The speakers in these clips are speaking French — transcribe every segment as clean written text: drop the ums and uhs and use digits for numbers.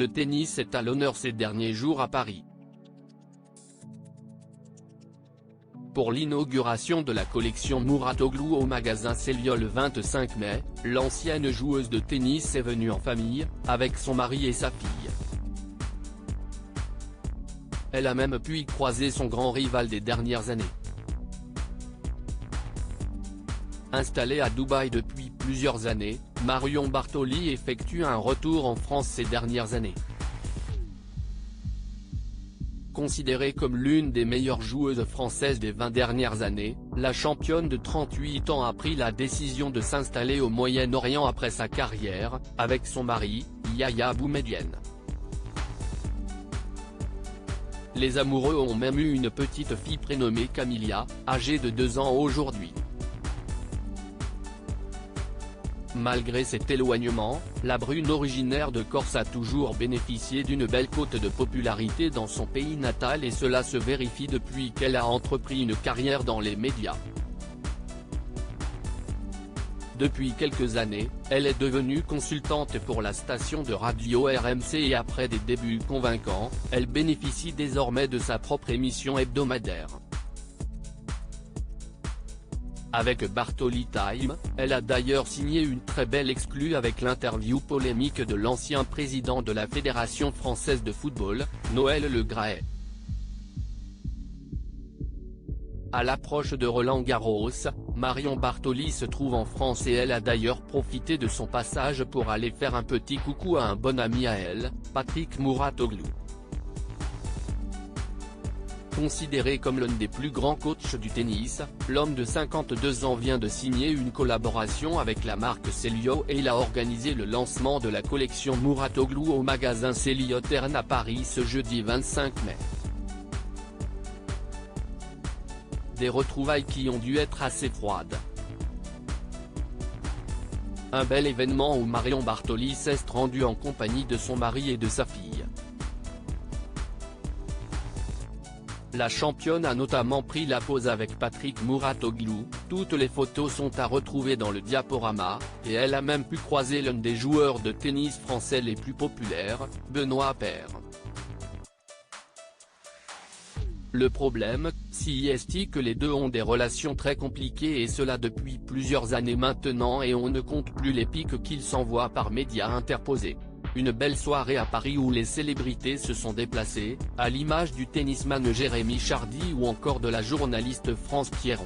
Le tennis est à l'honneur ces derniers jours à Paris. Pour l'inauguration de la collection Mouratoglou au magasin Célio le 25 mai, l'ancienne joueuse de tennis est venue en famille, avec son mari et sa fille. Elle a même pu y croiser son grand rival des dernières années. Installée à Dubaï depuis plusieurs années, Marion Bartoli effectue un retour en France ces dernières années. Considérée comme l'une des meilleures joueuses françaises des 20 dernières années, la championne de 38 ans a pris la décision de s'installer au Moyen-Orient après sa carrière, avec son mari, Yahya Boumedienne. Les amoureux ont même eu une petite fille prénommée Camilla, âgée de 2 ans aujourd'hui. Malgré cet éloignement, la Brune originaire de Corse a toujours bénéficié d'une belle cote de popularité dans son pays natal et cela se vérifie depuis qu'elle a entrepris une carrière dans les médias. Depuis quelques années, elle est devenue consultante pour la station de radio RMC et après des débuts convaincants, elle bénéficie désormais de sa propre émission hebdomadaire. Avec Bartoli Time, elle a d'ailleurs signé une très belle exclue avec l'interview polémique de l'ancien président de la Fédération française de football, Noël Le Graët. À l'approche de Roland-Garros, Marion Bartoli se trouve en France et elle a d'ailleurs profité de son passage pour aller faire un petit coucou à un bon ami à elle, Patrick Mouratoglou. Considéré comme l'un des plus grands coachs du tennis, l'homme de 52 ans vient de signer une collaboration avec la marque Célio et il a organisé le lancement de la collection Mouratoglou au magasin Célio Terne à Paris ce jeudi 25 mai. Des retrouvailles qui ont dû être assez froides. Un bel événement où Marion Bartoli s'est rendue en compagnie de son mari et de sa fille. La championne a notamment pris la pose avec Patrick Mouratoglou, toutes les photos sont à retrouver dans le diaporama, et elle a même pu croiser l'un des joueurs de tennis français les plus populaires, Benoît Paire. Le problème, si est que les deux ont des relations très compliquées et cela depuis plusieurs années maintenant et on ne compte plus les piques qu'ils s'envoient par médias interposés. Une belle soirée à Paris où les célébrités se sont déplacées, à l'image du tennisman Jérémy Chardy ou encore de la journaliste France Pierron.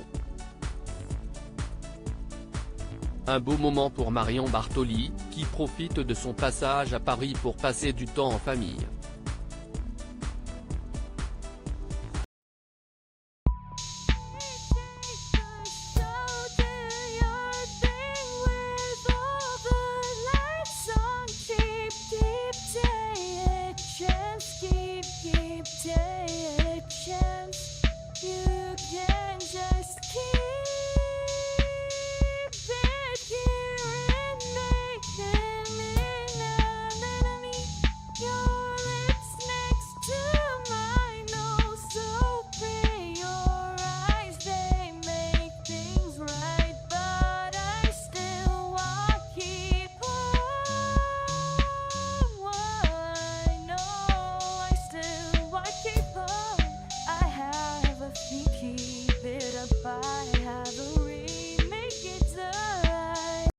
Un beau moment pour Marion Bartoli, qui profite de son passage à Paris pour passer du temps en famille.